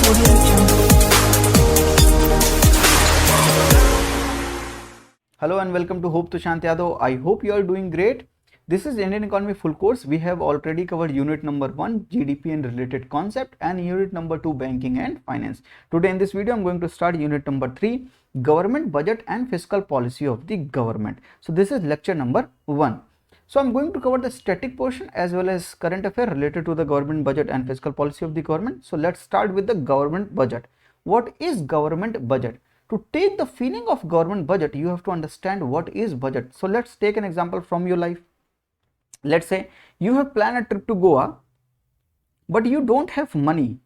Hello and welcome to Hope Tushant Yadav. I hope you are doing great. This is Indian Economy Full Course. We have already covered unit number 1 GDP and related concept and unit number 2 banking and finance. Today in this video I am going to start unit number 3 government budget and fiscal policy of the government. So this is lecture number 1. So I am going to cover the static portion as well as current affair related to the government budget and fiscal policy of the government. So let's start with the government budget. What is government budget? To take the feeling of government budget, you have to understand what is budget. So let's take an example from your life. Let's say you have planned a trip to Goa, but you don't have money.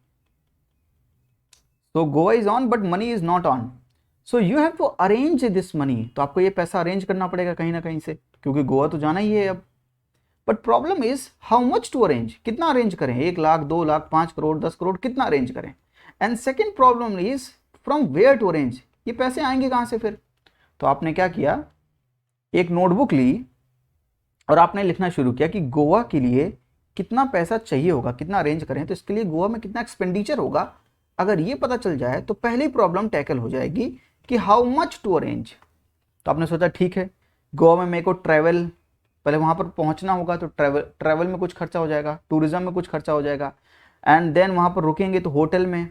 So Goa is on, but money is not on. So you have to arrange this money. तो आपको ये पैसा arrange करना पड़ेगा कहीं ना कहीं से, क्योंकि गोवा तो जाना ही है अब. But problem is how much to arrange, कितना अरेंज करें, 1 लाख 2 लाख 5 करोड़ 10 करोड़ कितना अरेंज करें. And second problem is from where to arrange, ये पैसे आएंगे कहाँ से फिर. तो आपने क्या किया, एक नोटबुक ली और आपने लिखना शुरू किया कि गोवा के लिए कितना पैसा चाहिए होगा, कितना अरेंज करें, तो इसके लिए गोवा में कितना एक्सपेंडिचर होगा. अगर ये पता चल जाए तो पहली प्रॉब्लम टैकल हो जाएगी कि हाउ मच टू अरेंज. तो आपने सोचा ठीक है गोवा में मेरे को ट्रैवल, पहले वहाँ पर पहुँचना होगा, तो ट्रैवल में कुछ खर्चा हो जाएगा, टूरिज्म में कुछ खर्चा हो जाएगा, एंड देन वहाँ पर रुकेंगे तो होटल में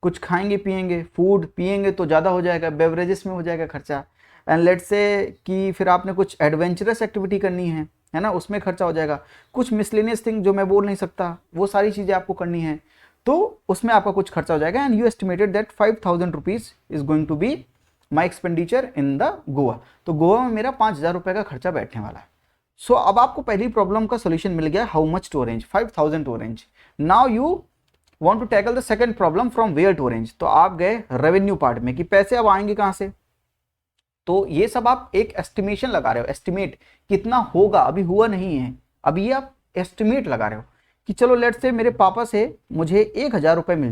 कुछ खाएंगे पिएंगे, फूड पिएंगे तो ज़्यादा हो जाएगा, बेवरेजेस में हो जाएगा खर्चा. एंड लेट्स से कि फिर आपने कुछ एडवेंचरस एक्टिविटी करनी है ना, उसमें खर्चा हो जाएगा. कुछ मिसलेनियस थिंग जो मैं बोल नहीं सकता वो सारी चीज़ें आपको करनी है, तो उसमें आपका कुछ खर्चा हो जाएगा. And you estimated that 5000 rupees is going to be my expenditure in the Goa. तो गोवा में मेरा 5000 रुपये का खर्चा बैठने वाला है. सो अब आपको पहली प्रॉब्लम का सोल्यूशन मिल गया, how much to arrange, 5000 to arrange. Now you want to tackle the second problem from where to arrange. तो आप गए रेवेन्यू पार्ट में कि पैसे अब आएंगे कहाँ से. तो ये सब आप एक एस्टिमेशन लगा रहे हो, एस्टिमेट कितना होगा, अभी हुआ नहीं है, अभी ये आप एस्टिमेट लगा रहे हो कि चलो लेट्स से मेरे पापा से मुझे 1000 रुपये मिल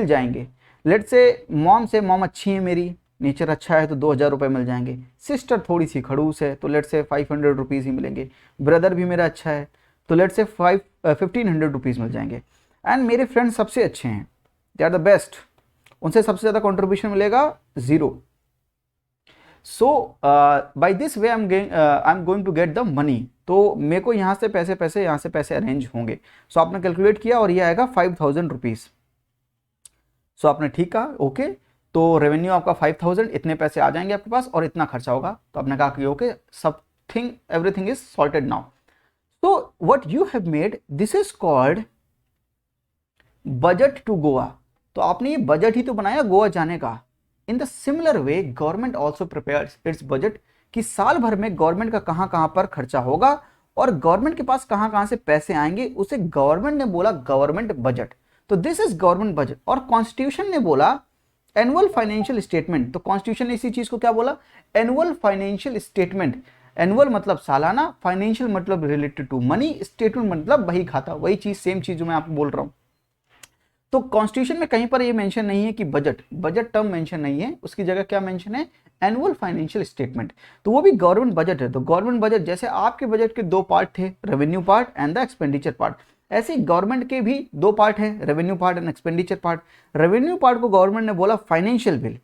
जाएंगे. लेट्स से मॉम अच्छी है, मेरी नेचर अच्छा है तो 2000 रुपये मिल जाएंगे. सिस्टर थोड़ी सी खड़ूस है तो लेट्स से 500 रुपीज़ ही मिलेंगे. ब्रदर भी मेरा अच्छा है तो लेट्स से 1500 रुपीज़ मिल जाएंगे. एंड मेरे फ्रेंड्स सबसे अच्छे हैं, दे आर द बेस्ट, उनसे सबसे ज़्यादा कंट्रीब्यूशन मिलेगा 0. So by this way I am going to get the money. तो मेरे को यहाँ से पैसे यहाँ से पैसे अरेंज होंगे. सो आपने कैलकुलेट किया और ये आएगा 5000 रुपीज़. सो आपने ठीक कहा ओके, तो रेवेन्यू आपका 5000, इतने पैसे आ जाएंगे आपके पास और इतना खर्चा होगा. तो आपने कहा कि okay everything is sorted now. So what you have made, this is called budget to Goa. तो आपने ये बजट ही तो बनाया गोवा जाने का. In the similar way government also prepares it's budget कि साल भर में गवर्नमेंट का कहाँ पर खर्चा होगा और गवर्नमेंट के पास कहाँ से पैसे आएंगे, उसे गवर्नमेंट ने बोला गवर्नमेंट बजट. तो दिस इज गवर्नमेंट बजट. और कॉन्स्टिट्यूशन ने बोला एनुअल फाइनेंशियल स्टेटमेंट. तो कॉन्स्टिट्यूशन ने इसी चीज को क्या बोला, एनुअल फाइनेंशियल स्टेटमेंट. एनुअल मतलब सालाना, फाइनेंशियल मतलब रिलेटेड टू मनी, स्टेटमेंट मतलब बही खाता, वही चीज सेम चीज जो मैं आपको बोल रहा हूँ. तो कॉन्स्टिट्यूशन में कहीं पर ये मेंशन नहीं है कि बजट टर्म मेंशन नहीं है, उसकी जगह क्या मेंशन है, एनुअल फाइनेंशियल स्टेटमेंट. तो वो भी गवर्नमेंट बजट है. तो गवर्नमेंट बजट जैसे आपके बजट के 2 पार्ट थे, revenue part and the expenditure part, ऐसे ही गवर्नमेंट के भी 2 पार्ट है, revenue part and expenditure part. Revenue part को गवर्नमेंट ने बोला financial bill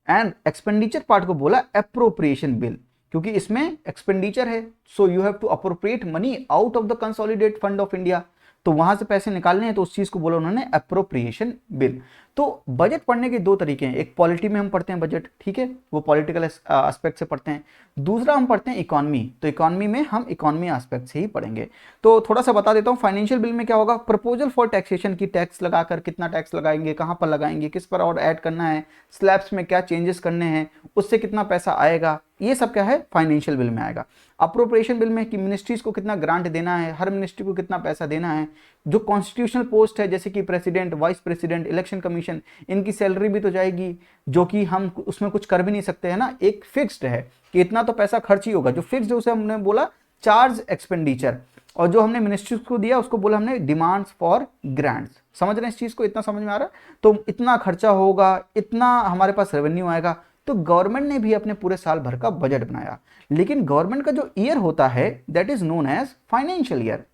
and expenditure part को बोला अप्रोप्रिएशन बिल, क्योंकि इसमें एक्सपेंडिचर है. So you have to appropriate money out of the consolidated fund of India. तो वहां से पैसे निकालने हैं, तो उस चीज को बोला उन्होंने अप्रोप्रिएशन बिल. तो बजट पढ़ने के 2 तरीके हैं. एक पॉलिटी में हम पढ़ते हैं बजट, ठीक है, वो पॉलिटिकल एस्पेक्ट से पढ़ते हैं. दूसरा हम पढ़ते हैं इकोनॉमी. तो इकोनॉमी में हम इकोनॉमी एस्पेक्ट से ही पढ़ेंगे. तो थोड़ा सा बता देता हूँ. फाइनेंशियल बिल में क्या होगा, प्रपोजल फॉर टैक्सेशन की, टैक्स लगाकर कितना टैक्स लगाएंगे, कहाँ पर लगाएंगे, किस पर और ऐड करना है, स्लैब्स में क्या चेंजेस करने हैं, उससे कितना पैसा आएगा, ये सब क्या है फाइनेंशियल बिल में आएगा. अप्रोप्रिएशन बिल में कि मिनिस्ट्रीज को कितना ग्रांट देना है, हर मिनिस्ट्री को कितना पैसा देना है. जो कॉन्स्टिट्यूशनल पोस्ट है जैसे कि president, vice president, election commission, इनकी सैलरी भी तो जाएगी, जो कि हम उसमें कुछ कर भी नहीं सकते हैं ना. एक फिक्स्ड है कि इतना तो पैसा खर्च ही होगा, जो फिक्स्ड है उसे हमने बोला चार्ज एक्सपेंडिचर. और जो हमने मिनिस्ट्रीज को दिया उसको बोला हमने डिमांड्स फॉर ग्रांट्स. समझ रहे हैं इस चीज को, इतना समझ में आ रहा है. तो इतना खर्चा होगा, इतना हमारे पास रेवेन्यू आएगा. तो गवर्नमेंट ने भी अपने पूरे साल भर का बजट बनाया. लेकिन गवर्नमेंट का जो ईयर होता है that is known as financial year.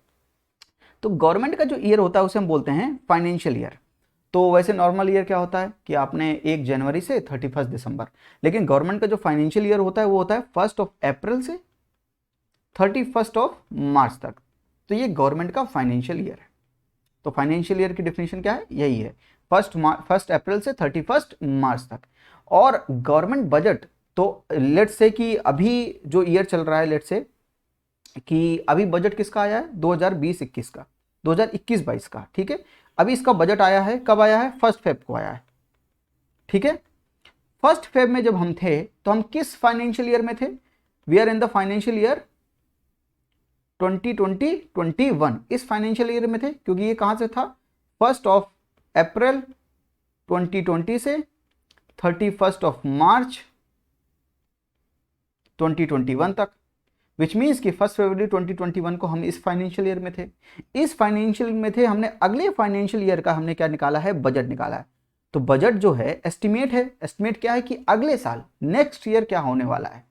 तो गवर्नमेंट का जो ईयर होता है उसे हम बोलते हैं फाइनेंशियल ईयर. तो वैसे नॉर्मल ईयर क्या होता है कि आपने 1 जनवरी से 31 दिसंबर, लेकिन गवर्नमेंट का जो फाइनेंशियल ईयर होता है वो होता है 1 अप्रैल से 31 मार्च तक। तो ये गवर्नमेंट का फाइनेंशियल ईयर है। तो फाइनेंशियल ईयर की डेफिनेशन क्या है, यही है, 1 अप्रैल से 31 मार्च तक। और गवर्नमेंट बजट, तो लेट्स से कि अभी जो ईयर चल रहा है, लेट्स से कि अभी बजट किसका आया है, 2020-21 का, 2021-22 का, ठीक है। अभी इसका बजट आया है, कब आया है, 1 फेब को आया है, ठीक है। 1 फेब में जब हम थे तो हम किस फाइनेंशियल ईयर में थे, we are in the financial year 2020-21, इस फाइनेंशियल ईयर में थे, क्योंकि ये कहां से था, 1 अप्रैल 2020 से 31 मार्च 2021 तक, विच मीन्स कि 1 फरवरी 2021 को हम इस फाइनेंशियल ईयर में थे। इस फाइनेंशियल में थे, हमने अगले फाइनेंशियल ईयर का हमने क्या निकाला है, बजट निकाला है। तो बजट जो है एस्टिमेट है, एस्टिमेट क्या है कि अगले साल, नेक्स्ट ईयर क्या होने वाला है।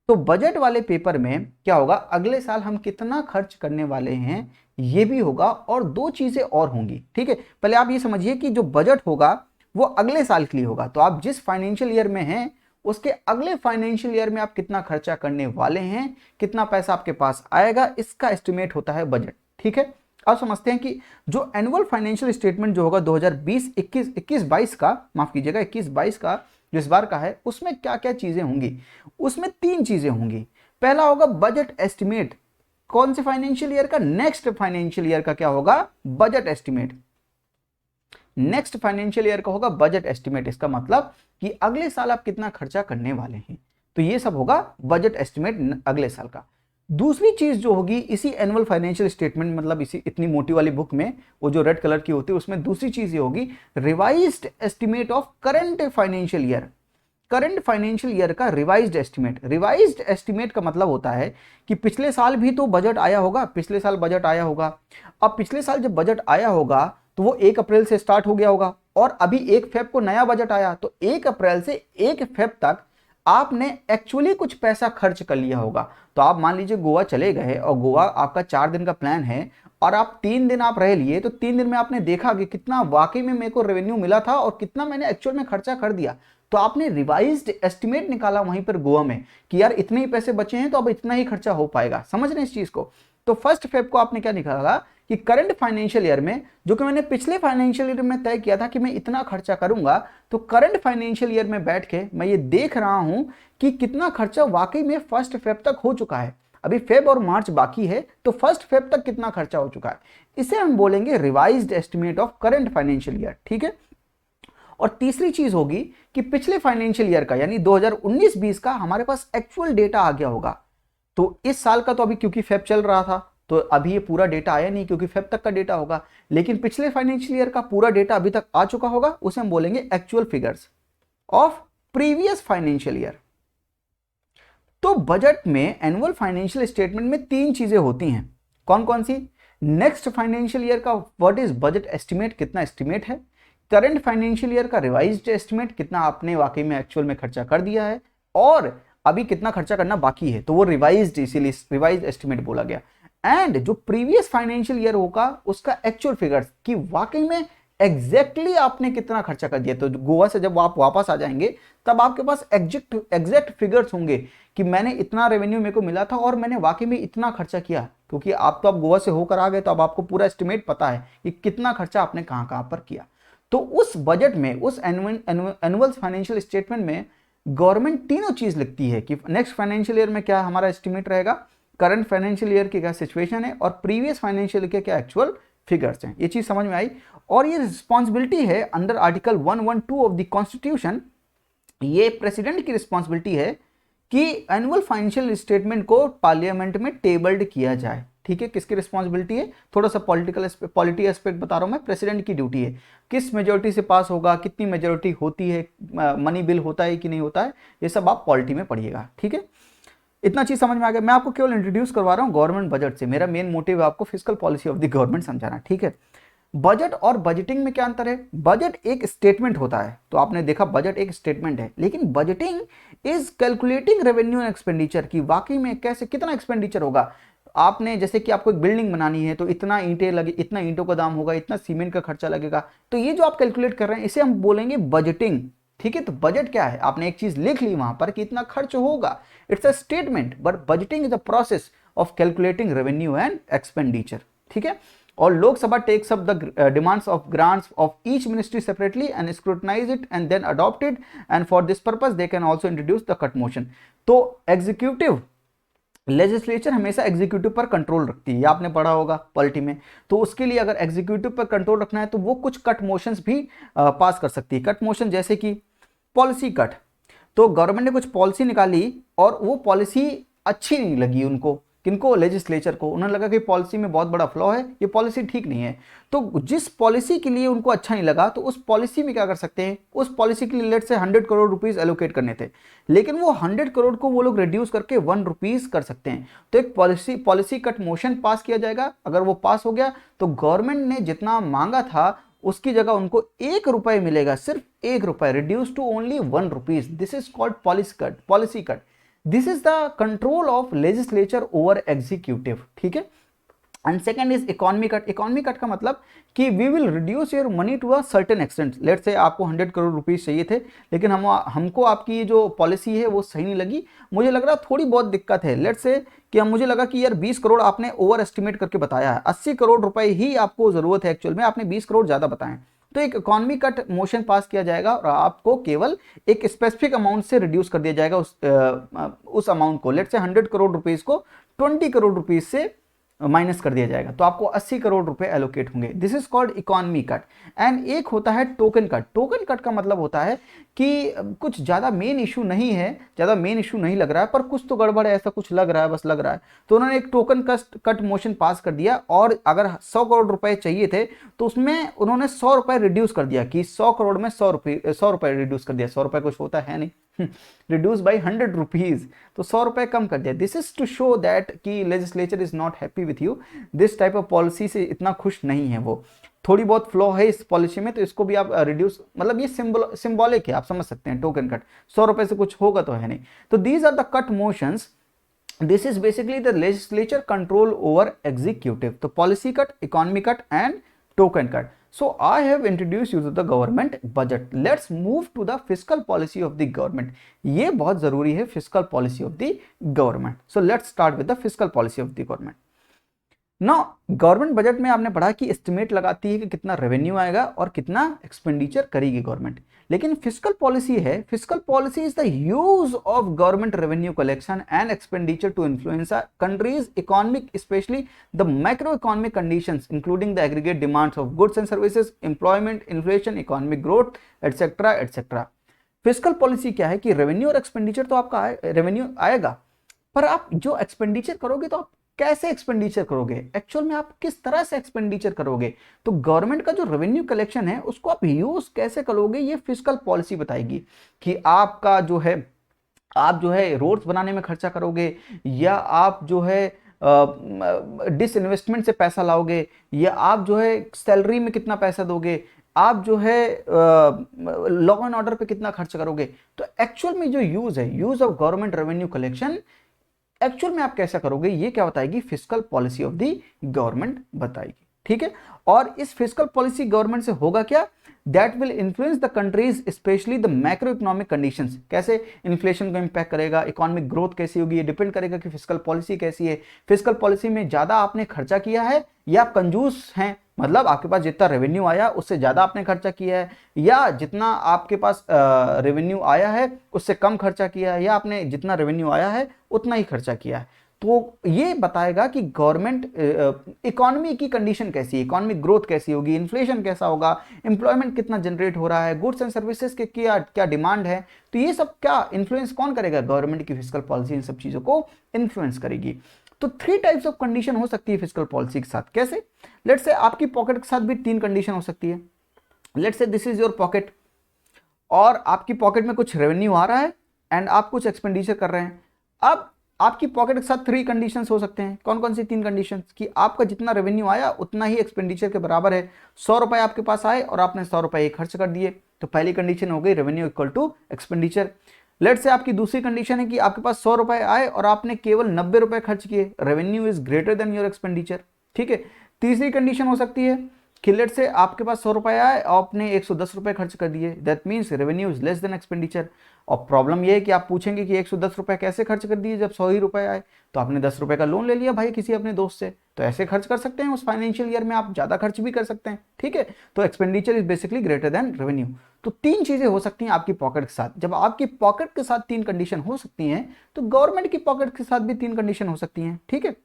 तो बजट वाले पेपर में क्या होगा, अगले साल हम कितना खर्च करने वाले हैं ये भी होगा, और 2 चीजें और होंगी, ठीक है। पहले आप ये समझिए कि जो बजट होगा वो अगले साल के लिए होगा, तो आप जिस फाइनेंशियल ईयर में हैं उसके अगले फाइनेंशियल ईयर में आप कितना खर्चा करने वाले हैं, कितना पैसा आपके पास आएगा, इसका एस्टिमेट होता है बजट, ठीक है। अब समझते हैं कि जो एनुअल फाइनेंशियल स्टेटमेंट जो होगा 2020-21-22 का, माफ कीजिएगा 21-22 का जो इस बार का है, उसमें क्या क्या चीजें होंगी, उसमें 3 चीजें होंगी। पहला होगा बजट एस्टिमेट, कौन से फाइनेंशियल ईयर का, नेक्स्ट फाइनेंशियल ईयर का क्या होगा, budget estimate, next financial year का होगा बजट एस्टिमेट। इसका मतलब कि अगले साल आप कितना खर्चा करने वाले हैं, तो ये सब होगा बजट एस्टिमेट अगले साल का। दूसरी चीज जो होगी इसी एनुअल फाइनेंशियल स्टेटमेंट, मतलब इसी इतनी मोटी वाली बुक में वो जो रेड कलर की होती है, उसमें दूसरी चीज ये होगी revised estimate of current financial year, current financial year का रिवाइज्ड एस्टिमेट। रिवाइज्ड एस्टिमेट का मतलब होता है कि पिछले साल भी तो बजट आया होगा, पिछले साल बजट आया होगा, अब पिछले साल जब बजट आया होगा तो वो 1 अप्रैल से स्टार्ट हो गया होगा, और अभी 1 फेब को नया बजट आया, तो 1 अप्रैल से 1 फेब तक आपने एक्चुअली कुछ पैसा खर्च कर लिया होगा। तो आप मान लीजिए गोवा चले गए, और गोवा आपका 4 दिन का प्लान है, और आप 3 दिन आप रह लिए, तो 3 दिन में आपने देखा कि कितना वाकई में मेरे को रेवेन्यू मिला था और कितना मैंने एक्चुअल में खर्चा कर दिया। तो आपने रिवाइज्ड एस्टिमेट निकाला वहीं पर गोवा में कि यार इतने ही पैसे बचे हैं, तो अब इतना ही खर्चा हो पाएगा। समझ रहे हैं इस चीज को। तो 1 फेब को आपने क्या निकाला कि करंट फाइनेंशियल ईयर में, जो कि मैंने पिछले फाइनेंशियल ईयर में तय किया था कि मैं इतना खर्चा करूंगा, तो करंट फाइनेंशियल ईयर में बैठ के मैं ये देख रहा हूं कि कितना खर्चा वाकई में 1 फेब तक हो चुका है। अभी फेब और मार्च बाकी है, तो 1 फेब तक कितना खर्चा हो चुका है, इसे हम बोलेंगे revised estimate of current financial year, ठीक है। और तीसरी चीज होगी कि पिछले फाइनेंशियल ईयर का, यानी 2019-20 का हमारे पास एक्चुअल डेटा आ गया होगा। तो इस साल का तो अभी क्योंकि फेब चल रहा था, तो अभी ये पूरा डेटा आया नहीं, क्योंकि फेब तक का डेटा होगा, लेकिन पिछले फाइनेंशियल ईयर का पूरा डेटा अभी तक आ चुका होगा, उसे हम बोलेंगे actual figures of previous financial year. तो बजट में, एनुअल फाइनेंशियल स्टेटमेंट में 3 चीजें होती हैं, कौन कौन सी, नेक्स्ट फाइनेंशियल ईयर का व्हाट इज बजट एस्टिमेट, कितना एस्टिमेट है, करंट फाइनेंशियल ईयर का रिवाइज्ड एस्टिमेट, कितना आपने वाकई में एक्चुअल में खर्चा कर दिया है, और अभी कितना खर्चा करना बाकी है, तो वो रिवाइज्ड, इसीलिए रिवाइज्ड एस्टिमेट बोला गया। एंड जो प्रीवियस फाइनेंशियल ईयर होगा उसका एक्चुअल फिगर्स, कि वाकई में एग्जैक्टली आपने कितना खर्चा कर दिया। तो गोवा से जब आप वापस आ जाएंगे तब आपके पास एग्जैक्ट फिगर्स होंगे कि मैंने इतना रेवेन्यू मेरे को मिला था और मैंने वाकई में इतना खर्चा किया, क्योंकि आप तो अब गोवा से होकर आ गए, तो अब आपको पूरा एस्टिमेट पता है कि कितना खर्चा आपने कहां कहां पर किया। तो उस बजट में, उस एनुअल फाइनेंशियल स्टेटमेंट में गवर्नमेंट तीनों चीज लिखती है कि नेक्स्ट फाइनेंशियल ईयर में क्या हमारा एस्टिमेट रहेगा, करंट फाइनेंशियल ईयर की क्या सिचुएशन है, और प्रीवियस फाइनेंशियल ईयर के क्या एक्चुअल फिगर्स हैं। ये चीज समझ में आई। और ये रिस्पॉन्सिबिलिटी है under article 112 of the constitution, ये प्रेसिडेंट की रिस्पॉन्सिबिलिटी है कि एनुअल फाइनेंशियल स्टेटमेंट को पार्लियामेंट में टेबल्ड किया जाए, ठीक है। किसकी रिस्पॉन्सिबिलिटी है, थोड़ा सा पॉलिटी एस्पेक्ट बता रहा हूं मैं, प्रेसिडेंट की ड्यूटी है, किस मेजोरिटी से पास होगा, कितनी मेजोरिटी होती है, मनी बिल होता है कि नहीं होता है, ये सब आप पॉलिटी में पढ़िएगा, ठीक है। इतना चीज समझ में आ गया। मैं आपको केवल इंट्रोड्यूस करवा रहा हूं गवर्नमेंट बजट से, मेरा मेन मोटिव है आपको fiscal policy of the government समझाना, ठीक है। बजट और बजटिंग में क्या अंतर है, बजट एक स्टेटमेंट होता है, तो आपने देखा बजट एक स्टेटमेंट है, लेकिन budgeting is calculating revenue and expenditure, की वाकई में कैसे कितना एक्सपेंडिचर होगा, आपने जैसे कि आपको एक बिल्डिंग बनानी है तो इतना ईंटें लगे, इतना ईंटों का दाम होगा, इतना सीमेंट का खर्चा लगेगा, तो ये जो आप कैलकुलेट कर रहे हैं इसे हम बोलेंगे बजटिंग। ठीक है, तो बजट क्या है, आपने एक चीज लिख ली वहां पर कि इतना खर्च होगा, it's a statement, but budgeting is a process of calculating revenue and expenditure. ठीक है, और Lok Sabha takes up the demands of grants of each ministry separately and scrutinize it and then adopted, and for this purpose they can also introduce the cut motion. तो executive legislature हमेशा executive पर control रखती है, ये आपने पढ़ा होगा polity में। तो उसके लिए अगर एग्जीक्यूटिव पर कंट्रोल रखना है तो वो कुछ कट मोशंस भी पास कर सकती है। कट मोशन जैसे कि पॉलिसी कट, तो गवर्नमेंट ने कुछ पॉलिसी निकाली और वो पॉलिसी अच्छी नहीं लगी उनको, किनको, लेजिस्लेचर को, उन्हें लगा कि पॉलिसी में बहुत बड़ा फ्लॉ है, ये पॉलिसी ठीक नहीं है। तो जिस पॉलिसी के लिए उनको अच्छा नहीं लगा तो उस पॉलिसी में क्या कर सकते हैं, उस पॉलिसी के लिए लेट से 100 करोड़ रुपीस एलोकेट करने थे, लेकिन वो 100 करोड़ को वो लोग रिड्यूस करके 1 रुपीस कर सकते हैं। तो एक पॉलिसी कट मोशन पास किया जाएगा। अगर वो पास हो गया तो गवर्नमेंट ने जितना मांगा था उसकी जगह उनको 1 रुपए मिलेगा, सिर्फ 1 रुपए, reduce to only 1 rupees. This is called policy cut. This is the control of legislature over executive. ठीक है, and second is economy cut. Economy cut का मतलब कि we will reduce your money to a certain extent. Let say आपको 100 crore rupees चाहिए थे, लेकिन हमको आपकी ये जो पॉलिसी है वो सही नहीं लगी, मुझे लग रहा थोड़ी बहुत दिक्कत है। लेट से कि मुझे लगा कि यार 20 करोड़ आपने ओवर एस्टिमेट करके बताया है, 80 करोड़ रुपए ही आपको जरूरत है, एक्चुअल में आपने 20 करोड़ ज्यादा बताए। तो एक इकोनॉमी कट मोशन पास किया जाएगा और आपको केवल एक स्पेसिफिक अमाउंट से रिड्यूस कर दिया जाएगा उस अमाउंट को। लेट से 100 करोड़ रुपीस को 20 करोड़ रुपीस से माइनस कर दिया जाएगा, तो आपको 80 करोड़ रुपए एलोकेट होंगे। This is called economy cut. And एक होता है टोकन कट। टोकन कट का मतलब होता है कि कुछ ज़्यादा मेन इशू नहीं है, ज़्यादा मेन इशू नहीं लग रहा है, पर कुछ तो गड़बड़ है, ऐसा कुछ लग रहा है, बस लग रहा है, तो उन्होंने एक टोकन कट मोशन पास कर दिया। और अगर 100 करोड़ रुपए चाहिए थे तो उसमें उन्होंने 100 रुपए रिड्यूस कर दिया, कि 100 करोड़ में 100 रुपए रिड्यूस कर दिया। 100 रुपए कुछ होता है नहीं, रिड्यूस बाई 100 रुपीज, तो 100 रुपए कम कर दिया। This is to show that कि legislature is not happy with you, this type of policy से इतना खुश नहीं है वो, थोड़ी बहुत फ्लॉ है इस पॉलिसी में, तो इसको भी आप रिड्यूस, मतलब ये सिंबॉलिक है, आप समझ सकते हैं। टोकन कट 100 रुपए से कुछ होगा तो है नहीं। तो these are the cut motions. This is basically the legislature control over executive. तो policy cut, economy cut and token cut. So I have introduced you to the government budget. Let's move to the fiscal policy of the government. ये बहुत जरूरी है, fiscal policy of the government. So let's start with the fiscal policy of the government. ना government budget में आपने पढ़ा कि estimate लगाती है कि कितना रेवेन्यू आएगा और कितना एक्सपेंडिचर करेगी गवर्नमेंट, लेकिन फिस्कल पॉलिसी है, fiscal policy is the use of government revenue collection and expenditure to influence a country's economic, specially the macro economic conditions including the aggregate demands of goods and services, employment, inflation, economic growth etcetera etcetera. Fiscal policy क्या है कि revenue और expenditure तो आपका revenue आएगा, पर आप जो एक्सपेंडिचर करोगे तो आप कैसे एक्सपेंडिचर करोगे, एक्चुअल में आप किस तरह से एक्सपेंडिचर करोगे, तो गवर्नमेंट का जो रेवेन्यू कलेक्शन है उसको आप यूज कैसे करोगे, ये फिस्कल पॉलिसी बताएगी कि आपका जो है, आप जो है रोड्स बनाने में खर्चा करोगे, या आप जो है डिसइन्वेस्टमेंट से पैसा लाओगे, या आप जो है सैलरी में कितना पैसा दोगे, आप जो है लॉ एंड ऑर्डर पे कितना खर्च करोगे। तो एक्चुअल में जो यूज है, use of government revenue collection, actual में आप कैसा करोगे, ये क्या बताएगी, fiscal policy of the government बताएगी। ठीक है, और इस फिस्कल पॉलिसी गवर्नमेंट से होगा क्या, that will influence the countries specially the macro economic conditions. कैसे इन्फ्लेशन को इंपैक्ट करेगा, इकोनॉमिक ग्रोथ कैसी होगी, ये डिपेंड करेगा कि फिस्कल पॉलिसी कैसी है। फिस्कल पॉलिसी में ज्यादा आपने खर्चा किया है या आप कंजूस हैं, मतलब आपके पास जितना रेवेन्यू आया उससे ज्यादा आपने खर्चा किया है, या जितना आपके पास रेवेन्यू आया है उससे कम खर्चा किया है, या आपने जितना रेवेन्यू आया है उतना ही खर्चा किया है। तो ये बताएगा कि गवर्नमेंट इकोनॉमी की कंडीशन कैसी है, इकोनॉमिक ग्रोथ कैसी होगी, इन्फ्लेशन कैसा होगा, एम्प्लॉयमेंट कितना जनरेट हो रहा है, गुड्स एंड सर्विसेज के क्या डिमांड है। तो ये सब क्या इन्फ्लुएंस कौन करेगा, गवर्नमेंट की फिस्कल पॉलिसी इन सब चीजों को इन्फ्लुएंस करेगी। तो 3 टाइप्स ऑफ कंडीशन हो सकती है फिस्कल पॉलिसी के साथ। कैसे, लेट्स से आपकी पॉकेट के साथ भी 3 कंडीशन हो सकती है। Let's say this is your pocket, और आपकी पॉकेट में कुछ रेवेन्यू आ रहा है एंड आप कुछ एक्सपेंडिचर कर रहे हैं। अब आपकी पॉकेट के साथ 3 कंडीशंस हो सकते हैं। कौन कौन सी 3 कंडीशंस, कि आपका जितना रेवेन्यू आया उतना ही एक्सपेंडिचर के बराबर है। 100 रुपए आपके पास आए और आपने 100 रुपए खर्च कर दिए, तो पहली कंडीशन हो गई revenue equal to expenditure. Let's say आपकी दूसरी कंडीशन है कि आपके पास 100 रुपए आए और आपने केवल 90 रुपए खर्च किए, revenue is greater than your expenditure. ठीक है। तीसरी कंडीशन हो सकती है कि लेट्स से आपके पास 100 रुपए आए और आपने 110 रुपए खर्च कर दिए, that means revenue is less than expenditure. और प्रॉब्लम ये है कि आप पूछेंगे कि 110 रुपए कैसे खर्च कर दिए जब 100 ही रुपए आए, तो आपने 10 रुपए का लोन ले लिया भाई किसी अपने दोस्त से, तो ऐसे खर्च कर सकते हैं उस फाइनेंशियल ईयर में, आप ज्यादा खर्च भी कर सकते हैं। ठीक है। तो expenditure is basically greater than revenue. तो तीन चीजें हो सकती हैं आपकी पॉकेट के साथ। जब आपकी पॉकेट के साथ तीन कंडीशन हो सकती हैं तो गवर्नमेंट की पॉकेट के साथ भी तीन कंडीशन हो सकती हैं। ठीक है।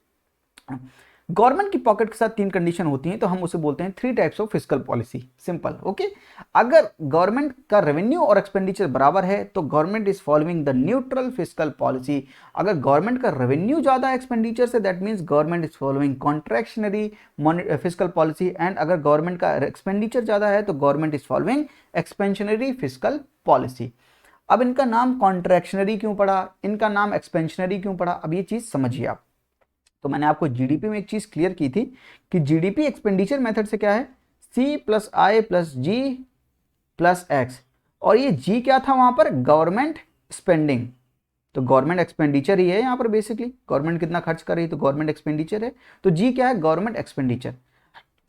गवर्नमेंट की पॉकेट के साथ तीन कंडीशन होती हैं तो हम उसे बोलते हैं three types of fiscal policy. Simple. Okay. अगर गवर्नमेंट का रेवेन्यू और एक्सपेंडिचर बराबर है तो government is following the neutral fiscal policy. अगर गवर्नमेंट का रेवेन्यू ज्यादा है एक्सपेंडिचर से, that means government is following contractionary fiscal policy. And अगर गवर्नमेंट का एक्सपेंडिचर ज्यादा है तो government is following expansionary fiscal policy. अब इनका नाम कॉन्ट्रैक्शनरी क्यों पड़ा, इनका नाम एक्सपेंशनरी क्यों पड़ा, अब ये चीज समझिए आप। तो मैंने आपको जीडीपी में एक चीज क्लियर की थी कि जीडीपी एक्सपेंडिचर मेथड से क्या है, सी प्लस आई प्लस जी प्लस एक्स, और ये जी क्या था वहां पर, गवर्नमेंट स्पेंडिंग। तो गवर्नमेंट एक्सपेंडिचर ही है यहाँ पर, बेसिकली गवर्नमेंट कितना खर्च कर रही है तो गवर्नमेंट एक्सपेंडिचर है, तो जी क्या है, गवर्नमेंट एक्सपेंडिचर।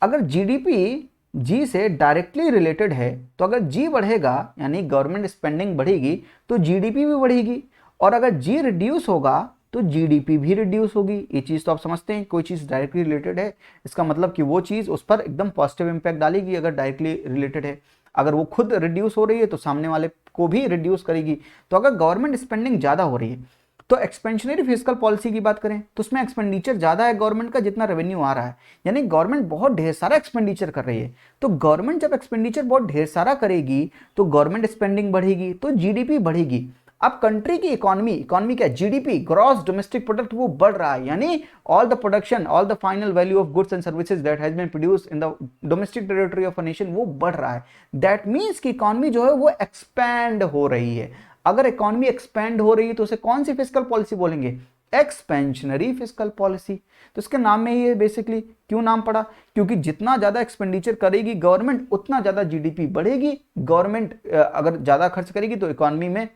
अगर जीडीपी जी से डायरेक्टली रिलेटेड है तो अगर जी बढ़ेगा यानी गवर्नमेंट स्पेंडिंग बढ़ेगी तो जीडीपी भी बढ़ेगी, और अगर जी रिड्यूस होगा तो जीडीपी भी रिड्यूस होगी। ये चीज तो आप समझते हैं, कोई चीज डायरेक्टली रिलेटेड है इसका मतलब कि वो चीज उस पर एकदम पॉजिटिव इंपैक्ट डालेगी अगर डायरेक्टली रिलेटेड है। अगर वो खुद रिड्यूस हो रही है तो सामने वाले को भी रिड्यूस करेगी। तो अगर गवर्नमेंट स्पेंडिंग ज्यादा हो रही है तो एक्सपेंशनरी फिस्कल पॉलिसी की बात करें तो उसमें एक्सपेंडिचर ज्यादा है गवर्नमेंट का जितना रेवेन्यू आ रहा है, यानी गवर्नमेंट बहुत ढेर सारा एक्सपेंडिचर कर रही है। तो गवर्नमेंट जब एक्सपेंडिचर बहुत ढेर सारा करेगी तो गवर्नमेंट स्पेंडिंग बढ़ेगी तो जीडीपी बढ़ेगी। अब कंट्री की इकोनॉमी क्या, जीडीपी ग्रॉस डोमेस्टिक प्रोडक्ट वो बढ़ रहा है, यानी all the production, all the final value of goods and services that has been produced in the domestic territory of a nation वो बढ़ रहा है। दैट मींस कि इकोनॉमी जो है वो एक्सपैंड हो रही है। अगर इकोनॉमी एक्सपैंड हो रही है तो उसे कौन सी फिस्कल पॉलिसी बोलेंगे, एक्सपेंशनरी फिस्कल पॉलिसी। तो इसके नाम में ही है बेसिकली, क्यों नाम पड़ा, क्योंकि जितना ज्यादा एक्सपेंडिचर करेगी गवर्नमेंट उतना ज्यादा जीडीपी बढ़ेगी। गवर्नमेंट अगर ज्यादा खर्च करेगी तो इकोनॉमी में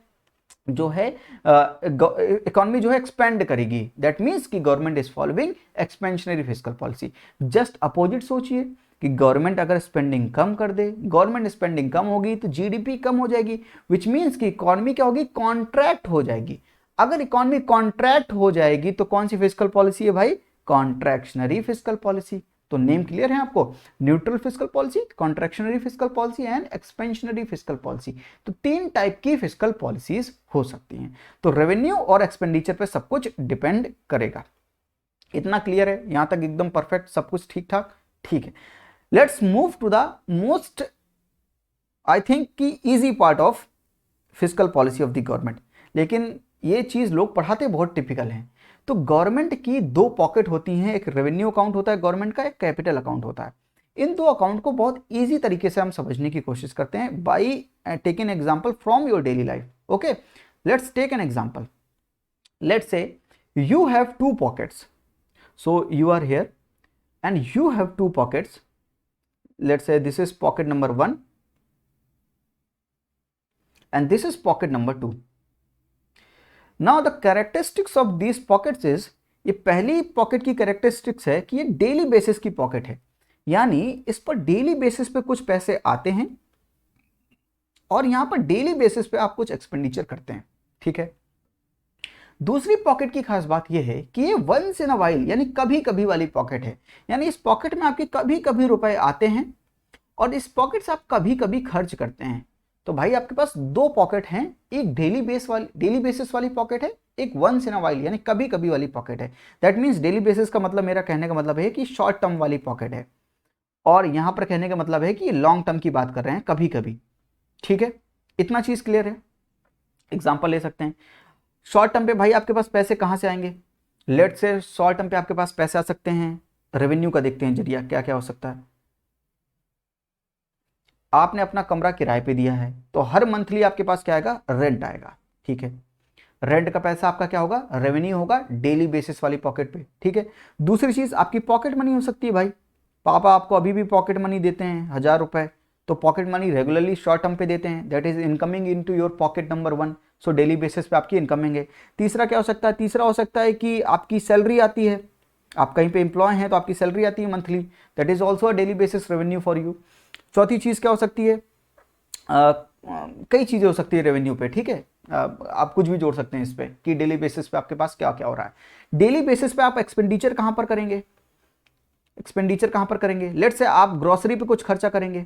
जो है इकोनॉमी जो है एक्सपेंड करेगी। दैट मींस कि government is following expansionary fiscal policy. Just opposite सोचिए कि गवर्नमेंट अगर स्पेंडिंग कम कर दे, गवर्नमेंट स्पेंडिंग कम होगी तो जीडीपी कम हो जाएगी, विच मींस कि इकोनॉमी क्या होगी, कॉन्ट्रैक्ट हो जाएगी। अगर इकोनॉमी कॉन्ट्रैक्ट हो जाएगी तो कौन सी फिस्कल पॉलिसी है भाई, कॉन्ट्रैक्शनरी फिस्कल पॉलिसी। तो नेम क्लियर है आपको, neutral fiscal policy, contractionary fiscal policy and expansionary fiscal policy. तो तीन टाइप की फिस्कल पॉलिसीज हो सकती हैं। तो रेवेन्यू और एक्सपेंडिचर पे सब कुछ डिपेंड करेगा। इतना क्लियर है यहां तक, एकदम परफेक्ट, सब कुछ ठीक ठाक। ठीक है, let's move to the most I think की easy part of fiscal policy of the government. लेकिन ये चीज लोग पढ़ाते बहुत टिपिकल हैं। तो गवर्नमेंट की दो पॉकेट होती हैं, एक रेवेन्यू अकाउंट होता है गवर्नमेंट का, एक कैपिटल अकाउंट होता है। इन दो अकाउंट को बहुत इजी तरीके से हम समझने की कोशिश करते हैं by taking an example from your daily life. Okay, let's take an example. Let's say you have two pockets, so you are here and you have two pockets. Let's say this is pocket number 1 and this is pocket number 2. Now the characteristics of these pockets is, ये पहली pocket की characteristics है कि ये daily basis की pocket है, यानी इस पर डेली बेसिस पे कुछ पैसे आते हैं और यहां पर डेली बेसिस पे आप कुछ एक्सपेंडिचर करते हैं। ठीक है। दूसरी पॉकेट की खास बात यह है कि ये वंस इन अ वाइल यानी कभी कभी वाली पॉकेट है, यानी इस पॉकेट में आपके कभी कभी रुपए आते हैं और इस पॉकेट से आप कभी कभी खर्च करते हैं। तो भाई आपके पास दो पॉकेट हैं, एक डेली बेसिस वाली पॉकेट है, एक वंस इन अ वाइल यानी कभी कभी वाली पॉकेट है। दैट मीन्स डेली बेसिस का मतलब, मेरा कहने का मतलब है कि शॉर्ट टर्म वाली पॉकेट है, और यहां पर कहने का मतलब है कि लॉन्ग टर्म की बात कर रहे हैं, कभी कभी। ठीक है, इतना चीज क्लियर है। एग्जाम्पल ले सकते हैं। शॉर्ट टर्म पे भाई आपके पास पैसे कहां से आएंगे, लेट से शॉर्ट टर्म पे आपके पास पैसे आ सकते हैं, रेवेन्यू का देखते हैं जरिया क्या क्या हो सकता है। आपने अपना कमरा किराए पे दिया है तो हर मंथली आपके पास क्या आएगा, रेंट आएगा। ठीक है, रेंट का पैसा आपका क्या होगा, रेवेन्यू होगा डेली बेसिस वाली पॉकेट पे। ठीक है। दूसरी चीज आपकी पॉकेट मनी हो सकती है। भाई पापा आपको अभी भी पॉकेट मनी देते हैं 1000 रुपए, तो pocket money regularly short term पे देते हैं, that is incoming into your pocket number 1। So daily basis पे आपकी इनकमिंग है। तीसरा क्या हो सकता है? तीसरा हो सकता है कि आपकी सैलरी आती है, आप कहीं पे एम्प्लॉय हैं तो आपकी सैलरी आती है monthly, that is also a daily basis revenue for you. चौथी चीज़ क्या हो सकती है? कई चीज़ें हो सकती है रेवेन्यू पे, ठीक है, आप कुछ भी जोड़ सकते हैं इस पे कि डेली बेसिस पे आपके पास क्या क्या हो रहा है। डेली बेसिस पे आप एक्सपेंडिचर कहाँ पर करेंगे? एक्सपेंडिचर कहाँ पर करेंगे? लेट्स से आप ग्रोसरी पे कुछ खर्चा करेंगे,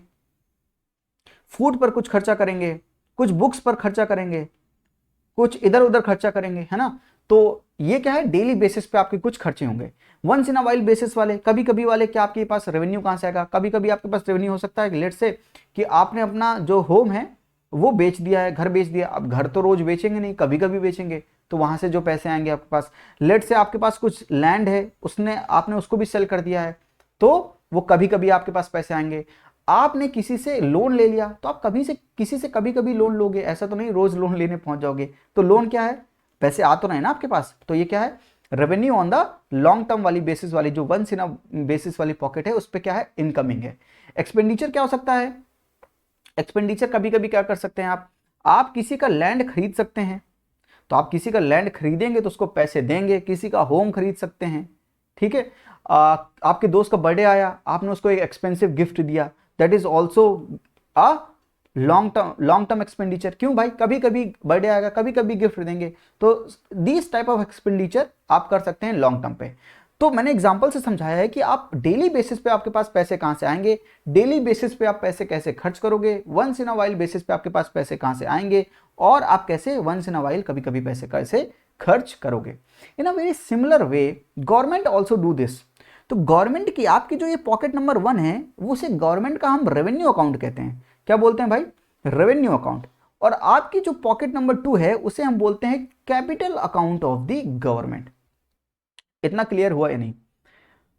फूड पर कुछ खर्चा करेंगे, कुछ बुक्स पर खर्चा करेंगे, कुछ इधर उधर खर्चा करेंगे, है ना। तो ये क्या है? डेली बेसिस पे आपके कुछ खर्चे होंगे। Once in a while basis वाले, कभी कभी वाले, क्या आपके पास रेवेन्यू कहाँ से आएगा? कभी कभी आपके पास रेवेन्यू हो सकता है कि लेट्स से कि आपने अपना जो होम है वो बेच दिया है, घर बेच दिया। अब घर तो रोज बेचेंगे नहीं, कभी कभी बेचेंगे, तो वहां से जो पैसे आएंगे आपके पास। लेट्स से आपके पास कुछ लैंड है, उसने आपने उसको भी सेल कर दिया है, तो वो कभी कभी आपके पास पैसे आएंगे। आपने किसी से लोन ले लिया, तो आप कभी से किसी से कभी कभी लोन लोगे, ऐसा तो नहीं रोज लोन लेने पहुंच जाओगे। तो लोन क्या है? पैसे आ तो रहे ना आपके पास, तो ये क्या है? Revenue on the long term वाली बेसिस वाली, जो वंस इन अ बेसिस वाली पॉकेट है, उस पर क्या है? इनकमिंग है। एक्सपेंडिचर क्या हो सकता है? एक्सपेंडिचर कभी कभी क्या कर सकते हैं आप किसी का लैंड खरीद सकते हैं, तो आप किसी का लैंड खरीदेंगे तो उसको पैसे देंगे। किसी का होम खरीद सकते हैं, ठीक है। आपके दोस्त का बर्थडे आया, आपने उसको एक एक्सपेंसिव गिफ्ट दिया, that is also a long term expenditure. क्यों भाई? कभी कभी बर्थडे आएगा, कभी कभी गिफ्ट देंगे, तो दिस टाइप ऑफ एक्सपेंडिचर आप कर सकते हैं लॉन्ग टर्म पे। तो मैंने एग्जांपल से समझाया है कि आप डेली बेसिस पे आपके पास पैसे कहां से आएंगे, डेली बेसिस पे आप पैसे कैसे खर्च करोगे, once in a while basis पे आपके पास पैसे कहां से आएंगे, और आप कैसे वंस इन अ वाइल कभी कभी पैसे कैसे खर्च करोगे। In a very similar way government also do this. तो गवर्नमेंट की आपकी जो ये पॉकेट नंबर 1 है, वो उसे गवर्नमेंट का हम रेवेन्यू अकाउंट कहते हैं। क्या बोलते हैं भाई? Revenue account. और आपकी जो पॉकेट नंबर 2 है, उसे हम बोलते हैं capital account of the government. इतना क्लियर हुआ या नहीं?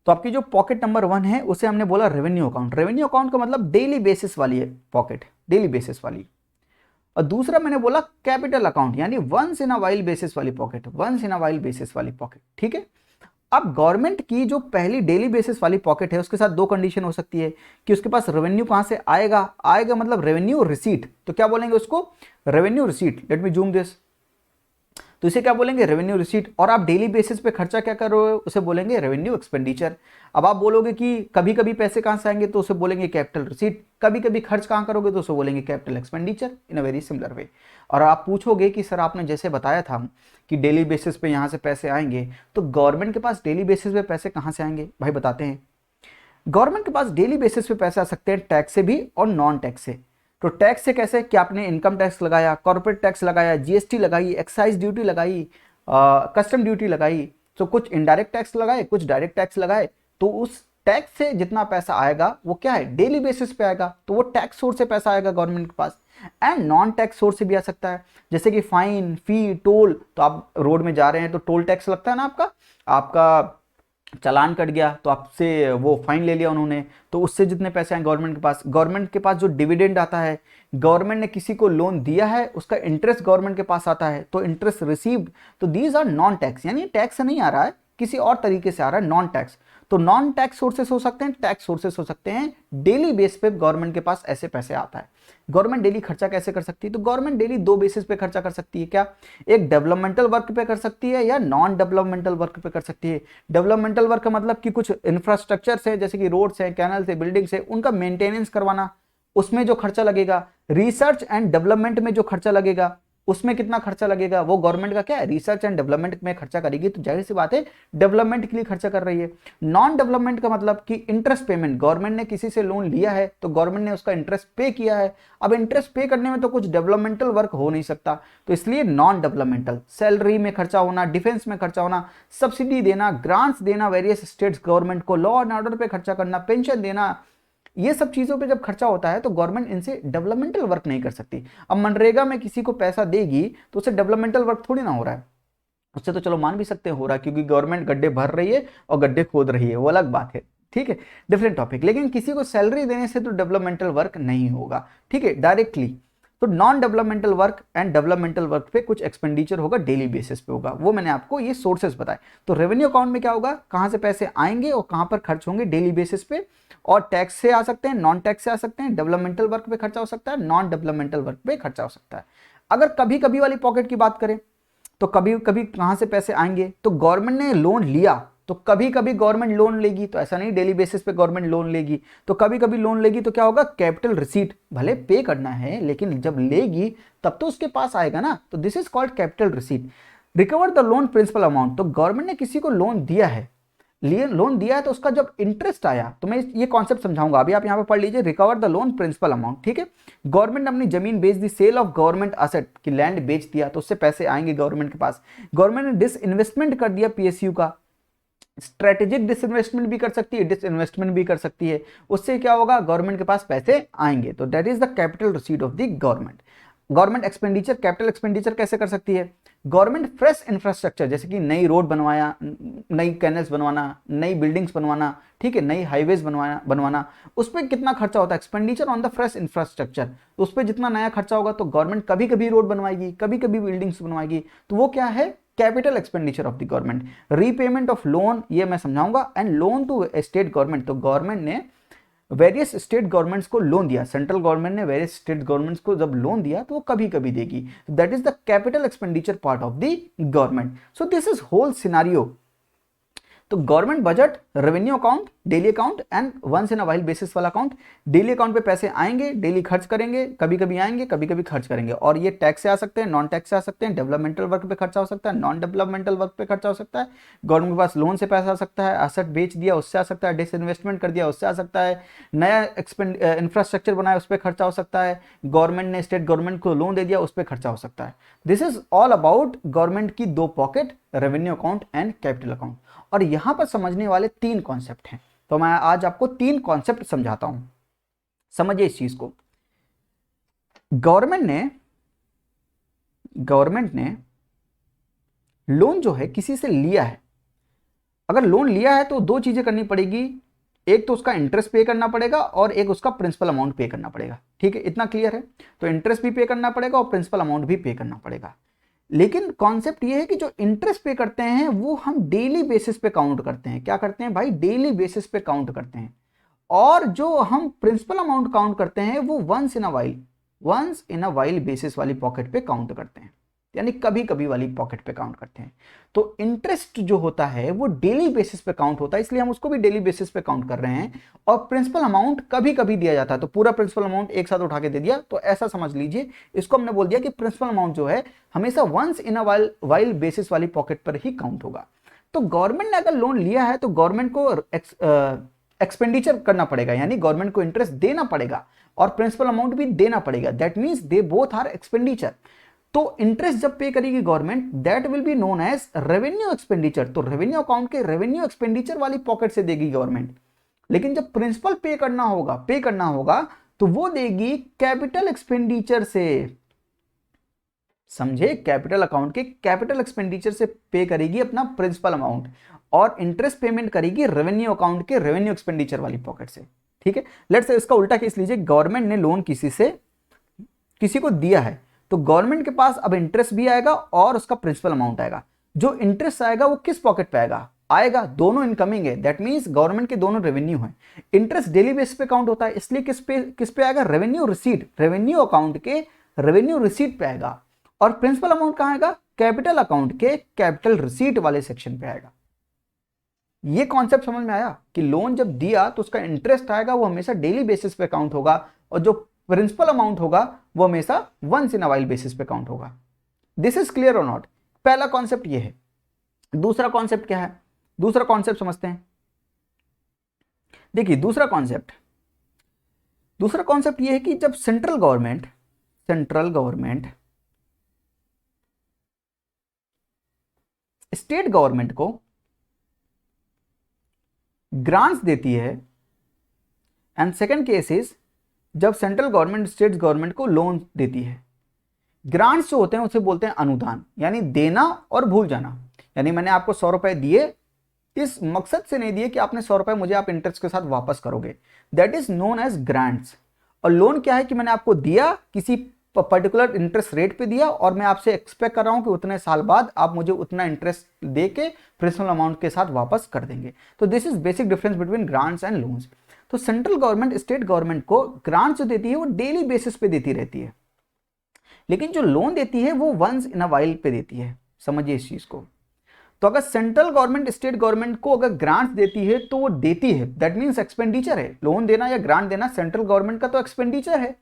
तो आपकी जो पॉकेट नंबर 1 है, उसे हमने बोला रेवेन्यू अकाउंट। रेवेन्यू अकाउंट का मतलब डेली बेसिस वाली है पॉकेट, डेली बेसिस वाली। और दूसरा मैंने बोला कैपिटल अकाउंट, यानी once in a while basis वाली pocket, once in a while basis वाली पॉकेट, ठीक है। अब गवर्नमेंट की जो पहली डेली बेसिस वाली पॉकेट है, उसके साथ दो कंडीशन हो सकती है कि उसके पास रेवेन्यू कहां से आएगा। आएगा मतलब रेवेन्यू रिसीट, तो क्या बोलेंगे उसको? Revenue receipt. Let me zoom this. तो इसे क्या बोलेंगे? Revenue receipt. और आप डेली बेसिस पे खर्चा क्या कर रहे हो, उसे बोलेंगे रेवेन्यू एक्सपेंडिचर। अब आप बोलोगे कि कभी कभी पैसे कहां से आएंगे, तो उसे बोलेंगे कैपिटल रिसीट। कभी कभी खर्च कहां करोगे, तो उसे बोलेंगे capital expenditure, in a very similar वे। और आप पूछोगे कि सर आपने जैसे बताया था कि डेली बेसिस पे यहां से पैसे आएंगे, तो गवर्नमेंट के पास डेली बेसिस पे पैसे कहां से आएंगे? भाई बताते हैं। गवर्नमेंट के पास डेली बेसिस पे पैसे आ सकते हैं टैक्स से भी और नॉन टैक्स से। तो टैक्स से कैसे? कि आपने इनकम टैक्स लगाया, कॉर्पोरेट टैक्स लगाया, जीएसटी लगाई, एक्साइज ड्यूटी लगाई, कस्टम ड्यूटी लगाई, तो कुछ इनडायरेक्ट टैक्स लगाए, कुछ डायरेक्ट टैक्स लगाए, तो उस टैक्स से जितना पैसा आएगा वो क्या है? डेली बेसिस पे आएगा, तो वो टैक्स सोर्स से पैसा आएगा गवर्नमेंट के पास। एंड नॉन टैक्स सोर्स से भी आ सकता है, जैसे कि फाइन, फी, टोल। तो आप रोड में जा रहे हैं तो टोल टैक्स लगता है ना, आपका आपका चालान कट गया तो आपसे वो फाइन ले लिया उन्होंने, तो उससे जितने पैसे आए गवर्नमेंट के पास। गवर्नमेंट के पास जो डिविडेंड आता है, गवर्नमेंट ने किसी को लोन दिया है, उसका इंटरेस्ट गवर्नमेंट के पास आता है, तो इंटरेस्ट रिसीव्ड। तो दीज आर नॉन टैक्स, यानी टैक्स नहीं आ रहा है, किसी और तरीके से आ रहा है, नॉन टैक्स। तो नॉन टैक्स सोर्सेस हो सकते हैं, टैक्स सोर्सेस हो सकते हैं। डेली बेस पे गवर्नमेंट के पास ऐसे पैसे आता है। गवर्नमेंट डेली खर्चा कैसे कर सकती है? तो गवर्नमेंट डेली दो बेसिस पे खर्चा कर सकती है। क्या? एक डेवलपमेंटल वर्क पे कर सकती है, या नॉन डेवलपमेंटल वर्क पे कर सकती है। डेवलपमेंटल वर्क का मतलब कि कुछ इंफ्रास्ट्रक्चर है, जैसे कि रोड्स है, कैनल्स है, बिल्डिंग्स है, उनका मेंटेनेंस करवाना, उसमें जो खर्चा लगेगा। रिसर्च एंड डेवलपमेंट में जो खर्चा लगेगा, उसमें कितना खर्चा लगेगा, वो गवर्नमेंट का क्या है? रिसर्च एंड डेवलपमेंट में खर्चा करेगी, तो जाहिर सी बात है डेवलपमेंट के लिए खर्चा कर रही है। नॉन डेवलपमेंट का मतलब कि इंटरेस्ट पेमेंट, गवर्नमेंट ने किसी से लोन लिया है तो गवर्नमेंट ने उसका इंटरेस्ट पे किया है। अब इंटरेस्ट पे करने में तो कुछ डेवलपमेंटल वर्क हो नहीं सकता, तो इसलिए नॉन डेवलपमेंटल। सैलरी में खर्चा होना, डिफेंस में खर्चा होना, सब्सिडी देना, ग्रांट्स देना वेरियस स्टेट्स गवर्नमेंट को, लॉ एंड ऑर्डर पे खर्चा करना, पेंशन देना, ये सब चीजों पे जब खर्चा होता है तो गवर्नमेंट इनसे डेवलपमेंटल वर्क नहीं कर सकती। अब मनरेगा में किसी को पैसा देगी तो उससे डेवलपमेंटल वर्क थोड़ी ना हो रहा है, उससे तो चलो मान भी सकते हैं हो रहा है, क्योंकि गवर्नमेंट गड्ढे भर रही है और गड्ढे खोद रही है, वो अलग बात है, ठीक है, डिफरेंट टॉपिक। लेकिन किसी को सैलरी देने से तो डेवलपमेंटल वर्क नहीं होगा, ठीक है, डायरेक्टली। तो non developmental work and developmental work पे कुछ एक्सपेंडिचर होगा, डेली बेसिस पे होगा, वो मैंने आपको ये सोर्सेस बताए। तो रेवेन्यू अकाउंट में क्या होगा? कहां से पैसे आएंगे और कहां पर खर्च होंगे, डेली बेसिस पे। और टैक्स से आ सकते हैं, नॉन टैक्स से आ सकते हैं, डेवलपमेंटल वर्क पे खर्चा हो सकता है, नॉन डेवलपमेंटल वर्क पे खर्चा हो सकता है। अगर कभी कभी वाली पॉकेट की बात करें तो कभी कभी कहाँ से पैसे आएंगे, तो गवर्नमेंट ने लोन लिया तो कभी कभी गवर्नमेंट लोन लेगी, तो ऐसा नहीं डेली बेसिस पे गवर्नमेंट लोन लेगी, तो कभी कभी लोन लेगी तो क्या होगा, कैपिटल रिसीट, भले पे करना है लेकिन जब लेगी तब तो उसके पास आएगा ना, तो this is called capital receipt. Recover the loan principal amount, तो गवर्नमेंट ने किसी को लोन दिया है, लोन दिया है तो उसका जब इंटरेस्ट आया, तो मैं ये कॉन्सेप्ट समझाऊंगा, अभी आप यहां पे पढ़ लीजिए, recover the loan principal amount, ठीक है। गवर्नमेंट ने अपनी जमीन बेच दी, सेल ऑफ गवर्नमेंट असेट की लैंड बेच दिया तो उससे पैसे आएंगे गवर्नमेंट के पास। गवर्नमेंट ने डिसइन्वेस्टमेंट कर दिया पीएसयू का, स्ट्रेटेजिक डिसइन्वेस्टमेंट भी कर सकती है, डिसइन्वेस्टमेंट भी कर सकती है, उससे क्या होगा, गवर्नमेंट के पास पैसे आएंगे, तो that is the capital receipt of the government. Government expenditure, capital expenditure कैसे कर सकती है, गवर्नमेंट फ्रेश इंफ्रास्ट्रक्चर, जैसे कि नई रोड बनवाया, नई कैनल्स बनवाना, नई बिल्डिंग्स बनवाना, ठीक है, नई हाईवेज बनवाना, उस पर कितना खर्चा होता है, expenditure on the fresh infrastructure, तो उस पर जितना नया खर्चा होगा तो गवर्नमेंट कभी कभी रोड बनवाएगी, कभी कभी बिल्डिंग्स बनवाएगी, तो वो क्या है, capital expenditure of the government. Repayment of loan, ये मैं समझाऊंगा, and loan to state government, तो गवर्नमेंट ने वेरियस स्टेट गवर्नमेंट्स को लोन दिया, सेंट्रल गवर्नमेंट ने वेरियस स्टेट गवर्नमेंट्स को जब लोन दिया तो वो कभी कभी देगी, that is the capital expenditure part of the government. So this is whole scenario. तो government budget, revenue account, daily account and once in a while basis वाला अकाउंट। डेली अकाउंट पे पैसे आएंगे, डेली खर्च करेंगे, कभी कभी आएंगे, कभी कभी खर्च करेंगे, और ये टैक्स से आ सकते हैं, नॉन टैक्स से आ सकते हैं, डेवलपमेंटल वर्क पे खर्चा हो सकता है, नॉन डेवलपमेंटल वर्क पे खर्चा हो सकता है, गवर्नमेंट के पास लोन से पैसा आ सकता है, एसेट बेच दिया उससे आ सकता है, डिसइन्वेस्टमेंट कर दिया उससे आ सकता है, नया इंफ्रास्ट्रक्चर बनाया उस पर खर्चा हो सकता है, गवर्नमेंट ने स्टेट गवर्नमेंट को लोन दे दिया उस पर खर्चा हो सकता है। This is all about government की दो pocket, revenue account and capital account. और यहां पर समझने वाले तीन कॉन्सेप्ट हैं, तो मैं आज आपको तीन कॉन्सेप्ट समझाता हूं, समझिए इस चीज को। गवर्नमेंट ने लोन जो है किसी से लिया है, अगर लोन लिया है तो दो चीजें करनी पड़ेगी, एक तो उसका इंटरेस्ट पे करना पड़ेगा और एक उसका प्रिंसिपल अमाउंट पे करना पड़ेगा, ठीक है, इतना क्लियर है। तो इंटरेस्ट भी पे करना पड़ेगा और प्रिंसिपल अमाउंट भी पे करना पड़ेगा, लेकिन कॉन्सेप्ट ये है कि जो इंटरेस्ट पे करते हैं वो हम डेली बेसिस पे काउंट करते हैं, क्या करते हैं भाई, डेली बेसिस पे काउंट करते हैं, और जो हम प्रिंसिपल अमाउंट काउंट करते हैं वो once in a while basis वाली पॉकेट पे काउंट करते हैं, यानी कभी कभी वाली पॉकेट पे काउंट करते हैं। तो इंटरेस्ट जो होता है वो डेली बेसिस पे काउंट होता है, इसलिए हम उसको भी डेली बेसिस पे काउंट कर रहे हैं, और प्रिंसिपल अमाउंट कभी कभी दिया जाता है, तो पूरा प्रिंसिपल अमाउंट एक साथ उठा के दे दिया, तो ऐसा समझ लीजिए, इसको हमने बोल दिया कि प्रिंसिपल अमाउंट जो है हमेशा once in a while basis वाली पॉकेट पर ही काउंट होगा। तो गवर्नमेंट ने अगर लोन लिया है तो गवर्नमेंट को एक्सपेंडिचर करना पड़ेगा, यानी गवर्नमेंट को इंटरेस्ट देना पड़ेगा और प्रिंसिपल अमाउंट भी देना पड़ेगा, that means they both are expenditure. तो इंटरेस्ट जब पे करेगी government, that will be known as revenue expenditure, तो रेवेन्यू अकाउंट के रेवेन्यू एक्सपेंडिचर वाली पॉकेट से देगी गवर्नमेंट। लेकिन जब प्रिंसिपल पे करना होगा तो वो देगी कैपिटल एक्सपेंडिचर से, समझे, कैपिटल अकाउंट के कैपिटल एक्सपेंडिचर से पे करेगी अपना प्रिंसिपल अमाउंट, और इंटरेस्ट पेमेंट करेगी रेवेन्यू अकाउंट के रेवेन्यू एक्सपेंडिचर वाली पॉकेट से, ठीक है। लेट्स से इसका उल्टा केस लीजिए, गवर्नमेंट ने लोन किसी को दिया है, तो गवर्नमेंट के पास अब इंटरेस्ट भी आएगा और उसका प्रिंसिपल अमाउंट आएगा। जो इंटरेस्ट आएगा वो किस पॉकेट पे आएगा, दोनों इनकमिंग है, दैट मींस गवर्नमेंट के दोनों रेवेन्यू है। इंटरेस्ट डेली बेस पे काउंट होता है, इसलिए किस पे आएगा, रेवेन्यू रिसीट, रेवेन्यू अकाउंट के रेवेन्यू रिसीट पे आएगा, और प्रिंसिपल अमाउंट कहां आएगा, कैपिटल अकाउंट के कैपिटल रिसीट वाले सेक्शन पे आएगा। ये कॉन्सेप्ट समझ में आया कि लोन जब दिया तो उसका इंटरेस्ट आएगा वो हमेशा डेली बेसिस पे काउंट होगा, और जो प्रिंसिपल अमाउंट होगा वो हमेशा once in a while basis पे काउंट होगा। दिस इज क्लियर और नॉट? पहला कॉन्सेप्ट ये है। दूसरा कॉन्सेप्ट क्या है, दूसरा कॉन्सेप्ट समझते हैं। देखिए दूसरा कॉन्सेप्ट ये है कि जब सेंट्रल गवर्नमेंट स्टेट गवर्नमेंट को ग्रांट्स देती है, एंड सेकंड केस इज जब सेंट्रल गवर्नमेंट स्टेट गवर्नमेंट को लोन देती है। ग्रांट्स जो होते हैं उसे बोलते हैं अनुदान, यानी देना और भूल जाना, यानी मैंने आपको 100 रुपए दिए, इस मकसद से नहीं दिए कि आपने 100 रुपए मुझे आप इंटरेस्ट के साथ वापस करोगे, that is known as grants. और लोन क्या है कि मैंने आपको दिया, किसी पर्टिकुलर इंटरेस्ट रेट पे दिया, और मैं आपसे एक्सपेक्ट कर रहा हूं कि उतने साल बाद आप मुझे उतना इंटरेस्ट दे के प्रिंसिपल अमाउंट के साथ वापस कर देंगे। तो this is basic difference between grants and loans. तो सेंट्रल गवर्नमेंट स्टेट गवर्नमेंट को ग्रांट्स जो देती है वो डेली बेसिस पे देती रहती है, लेकिन जो लोन देती है वो वंस इन अ वाइल पे देती है, समझिए इस चीज को। तो अगर सेंट्रल गवर्नमेंट स्टेट गवर्नमेंट को अगर ग्रांट देती है तो वो देती है, दैट मीन्स एक्सपेंडिचर है। लोन देना या ग्रांट देना सेंट्रल गवर्नमेंट का तो एक्सपेंडिचर है,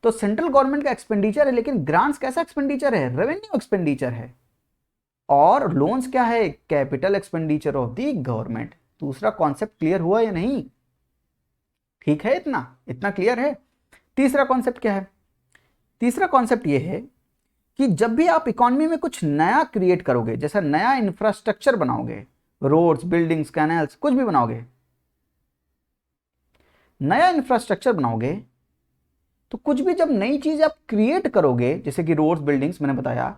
तो सेंट्रल गवर्नमेंट का एक्सपेंडिचर है, लेकिन ग्रांट्स कैसा एक्सपेंडिचर है, रेवेन्यू एक्सपेंडिचर है। और लोन्स क्या है, capital expenditure of the government. दूसरा कॉन्सेप्ट क्लियर हुआ या नहीं? ठीक है, इतना इतना क्लियर है। तीसरा कॉन्सेप्ट क्या है? तीसरा कॉन्सेप्ट ये है कि जब भी आप इकोनॉमी में कुछ नया क्रिएट करोगे, जैसा नया इंफ्रास्ट्रक्चर बनाओगे, रोड्स, बिल्डिंग्स, कैनल्स, कुछ भी बनाओगे, नया इंफ्रास्ट्रक्चर बनाओगे, तो कुछ भी जब नई चीज आप क्रिएट करोगे, जैसे कि रोड्स, बिल्डिंग्स मैंने बताया,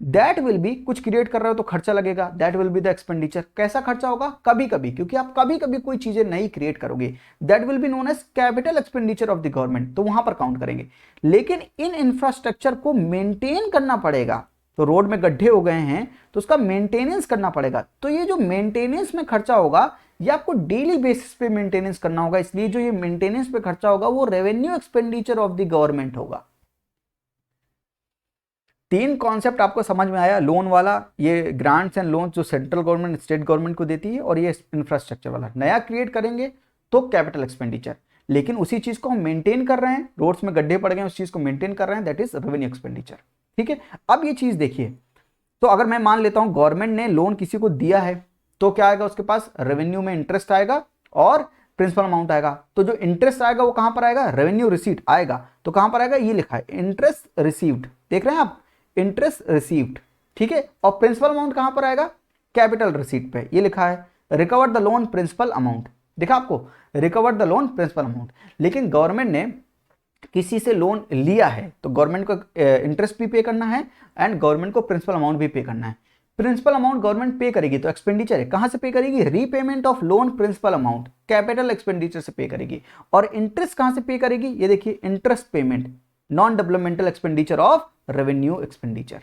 दैट विल बी, कुछ क्रिएट कर रहे हो तो खर्चा लगेगा, that will be the expenditure. कैसा खर्चा होगा? कभी कभी, क्योंकि आप कभी कभी कोई चीजें नई क्रिएट करोगे, that will be known as capital expenditure of the government, तो वहां पर काउंट करेंगे। लेकिन इन इंफ्रास्ट्रक्चर को मेंटेन करना पड़ेगा, तो रोड में गड्ढे हो गए हैं तो उसका मेंटेनेंस करना पड़ेगा, तो ये जो मेंटेनेंस में खर्चा होगा ये आपको डेली बेसिस पे मेंटेनेंस करना होगा, इसलिए जो ये मेंटेनेंस पे खर्चा होगा वो revenue expenditure of the government होगा। तीन कॉन्सेप्ट आपको समझ में आया, लोन वाला, ये ग्रांट्स एंड लोन जो सेंट्रल गवर्नमेंट स्टेट गवर्नमेंट को देती है, और ये इंफ्रास्ट्रक्चर वाला नया क्रिएट करेंगे तो कैपिटल एक्सपेंडिचर, लेकिन उसी चीज को हम मेंटेन कर रहे हैं, रोड्स में गड्ढे पड़ गए उस चीज को मेंटेन कर रहे हैं, दैट इज रेवेन्यू एक्सपेंडिचर। ठीक है, अब ये चीज देखिए, तो अगर मैं मान लेता हूं गवर्नमेंट ने लोन किसी को दिया है तो क्या आएगा उसके पास, रेवेन्यू में इंटरेस्ट आएगा और प्रिंसिपल अमाउंट आएगा। तो जो इंटरेस्ट आएगा वो कहां पर आएगा, रेवेन्यू रिसीट आएगा, तो कहां पर आएगा, ये लिखा है इंटरेस्ट रिसीव्ड, देख रहे हैं आप, इंटरेस्ट रिसीव्ड। ठीक है, और प्रिंसिपल अमाउंट कहां पर आएगा, कैपिटल रिसीट पे, ये लिखा है recover the loan principal amount, देखा आपको, recover the loan principal amount. लेकिन गवर्नमेंट ने किसी से लोन लिया है तो गवर्नमेंट को इंटरेस्ट भी पे करना है एंड गवर्नमेंट को प्रिंसिपल अमाउंट भी पे करना है। प्रिंसिपल अमाउंट गवर्नमेंट पे करेगी तो एक्सपेंडिचर है, कहां से पे करेगी, repayment of loan principal amount, capital expenditure से पे करेगी। और इंटरेस्ट कहां से पे करेगी, ये देखिए interest payment, non developmental expenditure of revenue expenditure.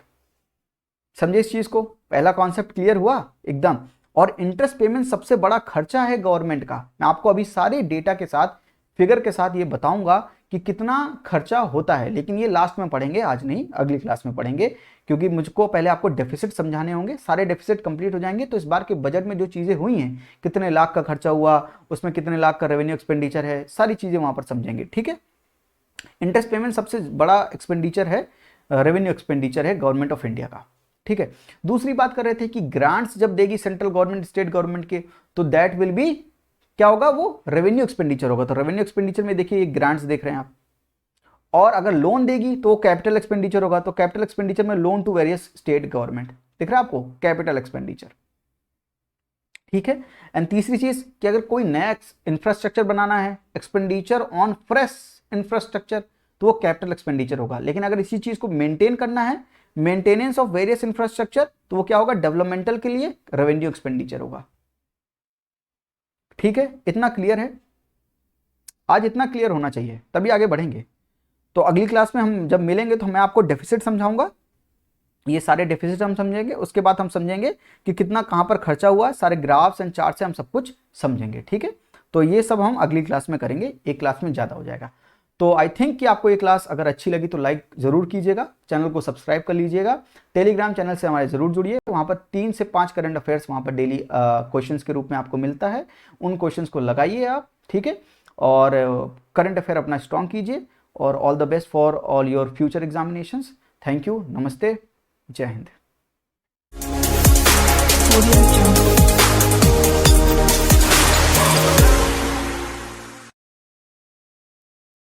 समझे इस चीज को, पहला कॉन्सेप्ट क्लियर हुआ एकदम। और इंटरेस्ट पेमेंट सबसे बड़ा खर्चा है गवर्नमेंट का, मैं आपको अभी सारे डेटा के साथ, फिगर के साथ ये बताऊंगा कि कितना खर्चा होता है, लेकिन ये लास्ट में पढ़ेंगे, आज नहीं अगली क्लास में पढ़ेंगे, क्योंकि मुझको पहले आपको डेफिसिट समझाने होंगे। सारे डेफिसिट कंप्लीट हो जाएंगे तो इस बार के बजट में जो चीजें हुई हैं, कितने लाख का खर्चा हुआ, उसमें कितने लाख का रेवेन्यू एक्सपेंडिचर है, सारी चीजें वहां पर समझेंगे। ठीक है, इंटरेस्ट पेमेंट सबसे बड़ा एक्सपेंडिचर है, रेवेन्यू एक्सपेंडिचर है गवर्नमेंट ऑफ इंडिया का। ठीक है, दूसरी बात कर रहे थे कि ग्रांट्स जब देगी सेंट्रल गवर्नमेंट स्टेट गवर्नमेंट के, तो दैट विल बी क्या होगा, वो रेवेन्यू एक्सपेंडिचर होगा। तो रेवेन्यू एक्सपेंडिचर में देखिए ये ग्रांट्स देख रहे हैं आप, और अगर लोन देगी तो कैपिटल एक्सपेंडिचर होगा, तो कैपिटल एक्सपेंडिचर में loan to various state government, दिख रहा है आपको, कैपिटल एक्सपेंडिचर। ठीक है, एंड तीसरी चीज कि अगर कोई नया इंफ्रास्ट्रक्चर बनाना है, एक्सपेंडिचर ऑन फ्रेश इंफ्रास्ट्रक्चर, तो वो कैपिटल एक्सपेंडिचर होगा। लेकिन अगर इसी चीज को मेंटेन करना है, मेंटेनेंस ऑफ वेरियस इंफ्रास्ट्रक्चर, तो वो क्या होगा, डेवलपमेंटल के लिए रेवेन्यू एक्सपेंडिचर होगा। ठीक है, इतना क्लियर है, आज इतना क्लियर होना चाहिए तभी आगे बढ़ेंगे। तो अगली क्लास में हम जब मिलेंगे तो मैं आपको डेफिसिट समझाऊंगा, ये सारे डेफिसिट हम समझेंगे, उसके बाद हम समझेंगे कि कितना कहां पर खर्चा हुआ, सारे ग्राफ्स एंड चार्ट से हम सब कुछ समझेंगे। ठीक है, तो ये सब हम अगली क्लास में करेंगे, एक क्लास में ज़्यादा हो जाएगा। तो आई थिंक कि आपको ये क्लास अगर अच्छी लगी तो लाइक जरूर कीजिएगा, चैनल को सब्सक्राइब कर लीजिएगा, टेलीग्राम चैनल से हमारे जरूर जुड़िए, वहाँ पर 3 से 5 करंट अफेयर्स वहाँ पर डेली क्वेश्चंस के रूप में आपको मिलता है, उन क्वेश्चंस को लगाइए आप। ठीक है, और करंट अफेयर अपना स्ट्रॉन्ग कीजिए, और all the best for all your future examinations. Thank you, नमस्ते, जय हिंद।